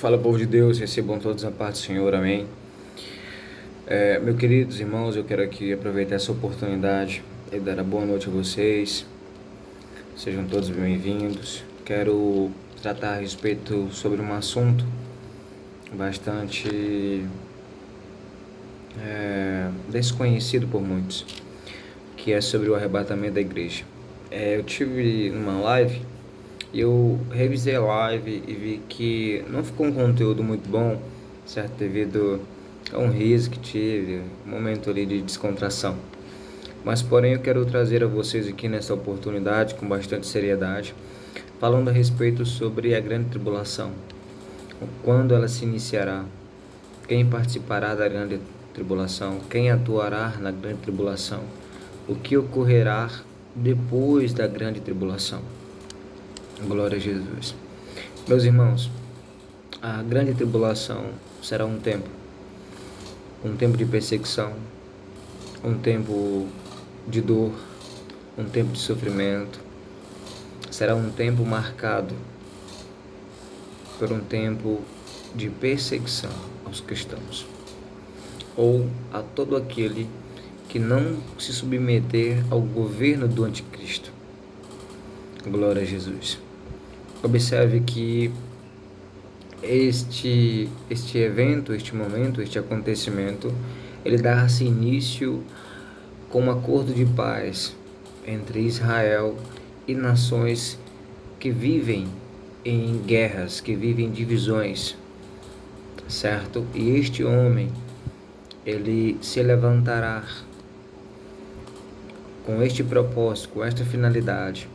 Fala, povo de Deus, recebam todos a paz do Senhor, amém. Meus queridos irmãos, eu quero aqui aproveitar essa oportunidade e dar a boa noite a vocês. Sejam todos bem-vindos. Quero tratar a respeito sobre um assunto bastante desconhecido por muitos, que é sobre o arrebatamento da igreja. Eu tive uma live e eu revisei a live e vi que não ficou um conteúdo muito bom, certo? Devido a um riso que tive, um momento ali de descontração. Mas porém eu quero trazer a vocês aqui nessa oportunidade com bastante seriedade, falando a respeito sobre a grande tribulação. Quando ela se iniciará? Quem participará da grande tribulação? Quem atuará na grande tribulação? O que ocorrerá depois da grande tribulação? Glória a Jesus. Meus irmãos, a grande tribulação será um tempo de perseguição, um tempo de dor, um tempo de sofrimento. Será um tempo marcado por um tempo de perseguição aos cristãos, ou a todo aquele que não se submeter ao governo do anticristo. Glória a Jesus. Observe que este evento, este momento, este acontecimento, ele dá-se início com um acordo de paz entre Israel e nações que vivem em guerras, que vivem em divisões, certo? E este homem, ele se levantará com este propósito, com esta finalidade,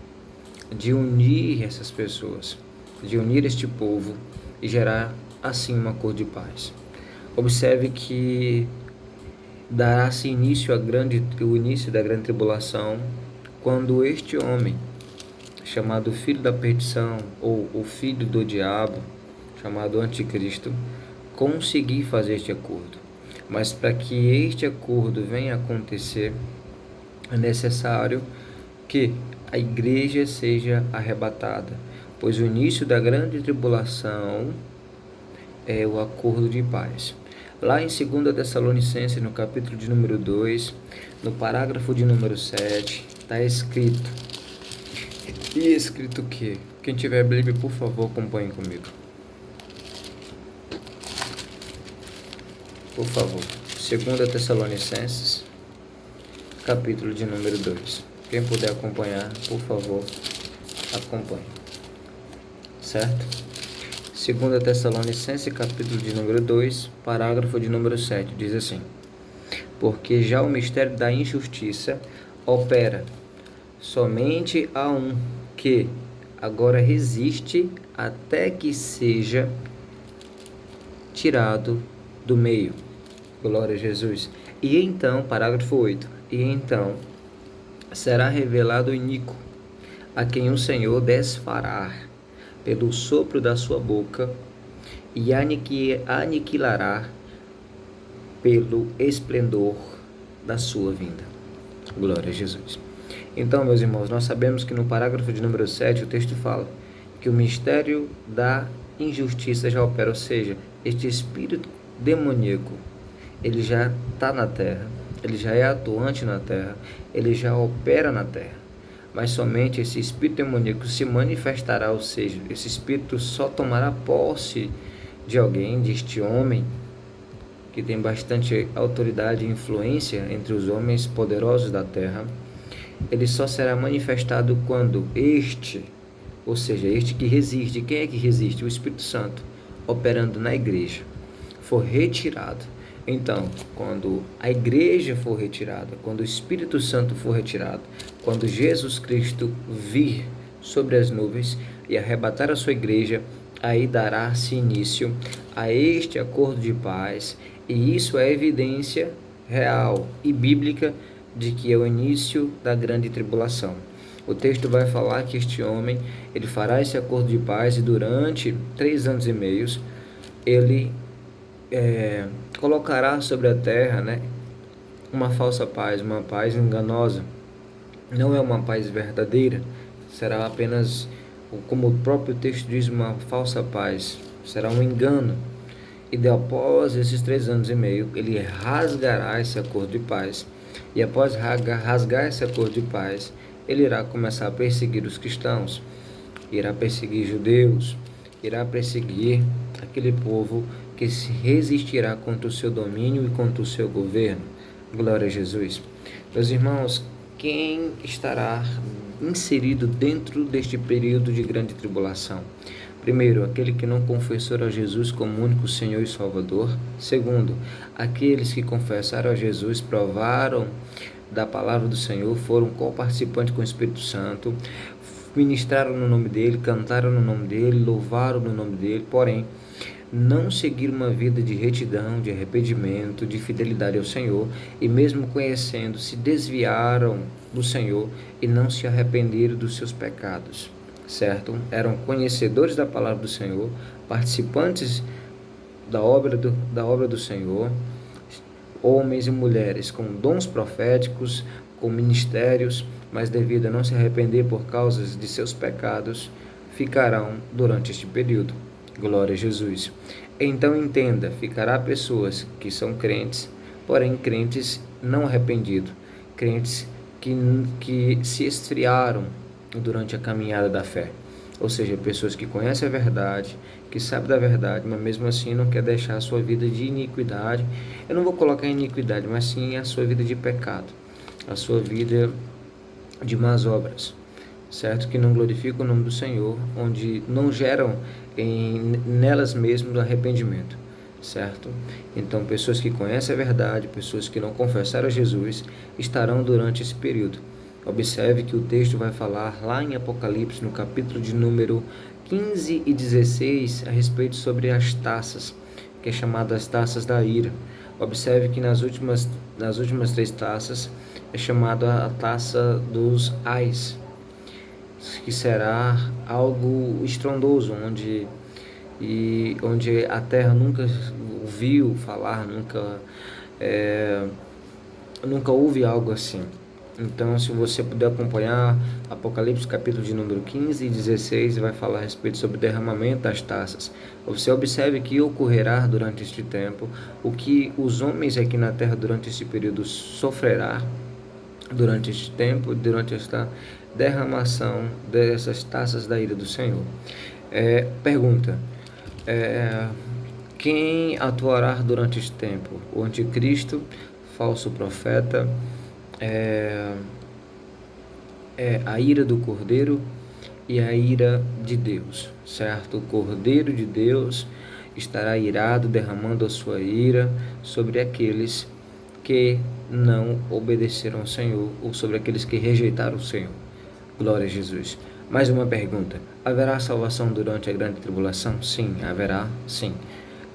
de unir essas pessoas, de unir este povo e gerar assim um acordo de paz. Observe que dará-se início o início da grande tribulação quando este homem, chamado filho da perdição ou o filho do diabo, chamado anticristo, conseguir fazer este acordo. Mas para que este acordo venha a acontecer, é necessário que a igreja seja arrebatada, pois o início da grande tribulação é o acordo de paz. Lá em 2 Tessalonicenses, no capítulo de número 2, no parágrafo de número 7, está escrito. E escrito que, quem tiver Bíblia, por favor, acompanhe comigo. Por favor, 2 Tessalonicenses, capítulo de número 2. Quem puder acompanhar, por favor, acompanhe. Certo? 2 Tessalonicenses, capítulo de número 2, parágrafo de número 7, diz assim: porque já o mistério da injustiça opera somente a um que agora resiste até que seja tirado do meio. Glória a Jesus. E então, parágrafo 8, e então será revelado o iníquo, a quem o Senhor desfará pelo sopro da sua boca e aniquilará pelo esplendor da sua vinda. Glória a Jesus. Então, meus irmãos, nós sabemos que no parágrafo de número 7 o texto fala que o mistério da injustiça já opera, ou seja, este espírito demoníaco, ele já está na terra, ele já é atuante na terra, ele já opera na terra. Mas somente esse espírito demoníaco se manifestará, ou seja, esse espírito só tomará posse de alguém, deste homem, que tem bastante autoridade e influência entre os homens poderosos da terra. Ele só será manifestado quando este, ou seja, este que resiste, quem é que resiste? O Espírito Santo, operando na igreja, for retirado. Então, quando a igreja for retirada, quando o Espírito Santo for retirado, quando Jesus Cristo vir sobre as nuvens e arrebatar a sua igreja, aí dará-se início a este acordo de paz, e isso é evidência real e bíblica de que é o início da grande tribulação. O texto vai falar que este homem, ele fará esse acordo de paz e durante 3 anos e meio, ele colocará sobre a terra, uma falsa paz, uma paz enganosa. Não é uma paz verdadeira, será apenas, como o próprio texto diz, uma falsa paz, será um engano. E após esses 3 anos e meio, ele rasgará esse acordo de paz. E após rasgar esse acordo de paz, ele irá começar a perseguir os cristãos, irá perseguir judeus, irá perseguir aquele povo que se resistirá contra o seu domínio e contra o seu governo. Glória a Jesus. Meus irmãos, quem estará inserido dentro deste período de grande tribulação? Primeiro, aquele que não confessou a Jesus como único Senhor e Salvador. Segundo, aqueles que confessaram a Jesus, provaram da palavra do Senhor, foram co-participantes com o Espírito Santo, ministraram no nome dele, cantaram no nome dele, louvaram no nome dele, porém, não seguiram uma vida de retidão, de arrependimento, de fidelidade ao Senhor, e mesmo conhecendo, se desviaram do Senhor e não se arrependeram dos seus pecados, certo? Eram conhecedores da palavra do Senhor, participantes da obra do Senhor, homens e mulheres com dons proféticos, com ministérios, mas devido a não se arrepender por causa de seus pecados, ficarão durante este período. Glória a Jesus. Então entenda, ficará pessoas que são crentes, porém crentes não arrependidos, crentes que se esfriaram durante a caminhada da fé. Ou seja, pessoas que conhecem a verdade, que sabem da verdade, mas mesmo assim não quer deixar a sua vida de iniquidade. Eu não vou colocar iniquidade, mas sim a sua vida de pecado, a sua vida de más obras, certo? Que não glorificam o nome do Senhor, onde não geram nelas mesmas arrependimento, certo? Então, pessoas que conhecem a verdade, pessoas que não confessaram a Jesus, estarão durante esse período. Observe que o texto vai falar lá em Apocalipse, no capítulo de número 15 e 16, a respeito sobre as taças, que é chamada as taças da ira. Observe que nas últimas 3 taças é chamada a taça dos ais, que será algo estrondoso, onde a terra nunca ouviu falar, nunca houve algo assim. Então, se você puder acompanhar Apocalipse capítulo de número 15 e 16, vai falar a respeito sobre o derramamento das taças. Você observe que ocorrerá durante este tempo, o que os homens aqui na terra durante este período sofrerá durante este tempo, durante esta derramação dessas taças da ira do Senhor. Pergunta: quem atuará durante este tempo? O anticristo, falso profeta, a ira do Cordeiro e a ira de Deus, certo? O Cordeiro de Deus estará irado, derramando a sua ira sobre aqueles que não obedeceram ao Senhor, ou sobre aqueles que rejeitaram o Senhor. Glória a Jesus. Mais uma pergunta: haverá salvação durante a grande tribulação? Sim, haverá, sim.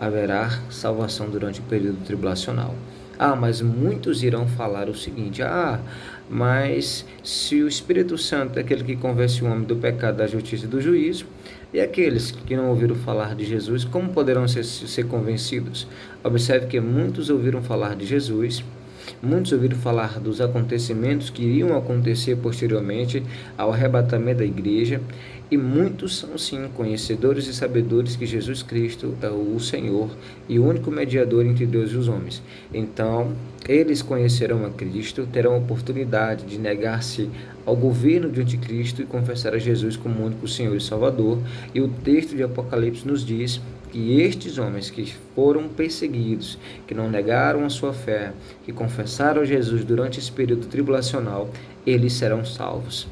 Haverá salvação durante o período tribulacional. Mas muitos irão falar o seguinte: mas se o Espírito Santo é aquele que convence o homem do pecado, da justiça e do juízo, e aqueles que não ouviram falar de Jesus, como poderão ser convencidos? Observe que muitos ouviram falar de Jesus, muitos ouviram falar dos acontecimentos que iriam acontecer posteriormente ao arrebatamento da igreja, e muitos são sim conhecedores e sabedores que Jesus Cristo é o Senhor e o único mediador entre Deus e os homens. Então, eles conhecerão a Cristo, terão a oportunidade de negar-se ao governo de anticristo e confessar a Jesus como único Senhor e Salvador. E o texto de Apocalipse nos diz que estes homens que foram perseguidos, que não negaram a sua fé, que confessaram a Jesus durante esse período tribulacional, eles serão salvos.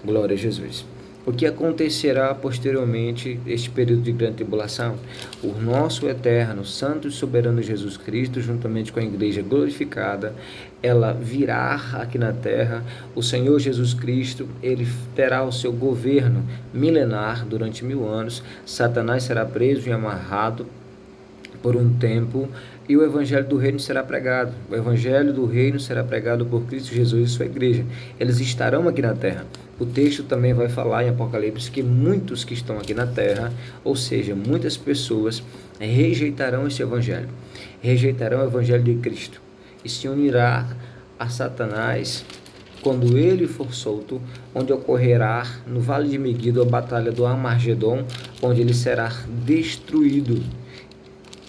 Glória a Jesus. O que acontecerá posteriormente este período de grande tribulação? O nosso eterno, santo e soberano Jesus Cristo, juntamente com a igreja glorificada, ela virá aqui na terra. O Senhor Jesus Cristo, ele terá o seu governo milenar durante 1000 anos. Satanás será preso e amarrado por um tempo, e o evangelho do reino será pregado. O evangelho do reino será pregado por Cristo Jesus e sua igreja. Eles estarão aqui na terra. O texto também vai falar em Apocalipse que muitos que estão aqui na terra, ou seja, muitas pessoas, rejeitarão esse evangelho, rejeitarão o evangelho de Cristo e se unirá a Satanás quando ele for solto, onde ocorrerá no vale de Meguido a batalha do Armagedon, onde ele será destruído.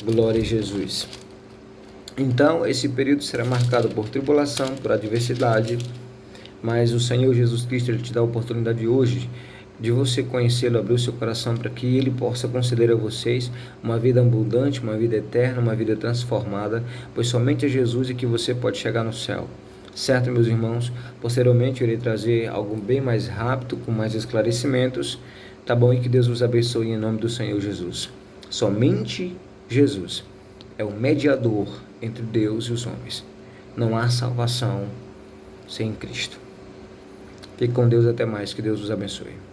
Glória a Jesus. Então, esse período será marcado por tribulação, por adversidade, mas o Senhor Jesus Cristo, Ele te dá a oportunidade hoje de você conhecê-lo, abrir o seu coração para que Ele possa conceder a vocês uma vida abundante, uma vida eterna, uma vida transformada, pois somente é Jesus e que você pode chegar no céu. Certo, meus irmãos? Posteriormente eu irei trazer algo bem mais rápido, com mais esclarecimentos, tá bom? E que Deus vos abençoe em nome do Senhor Jesus. Somente Jesus é o mediador entre Deus e os homens. Não há salvação sem Cristo. Fique com Deus, até mais, que Deus os abençoe.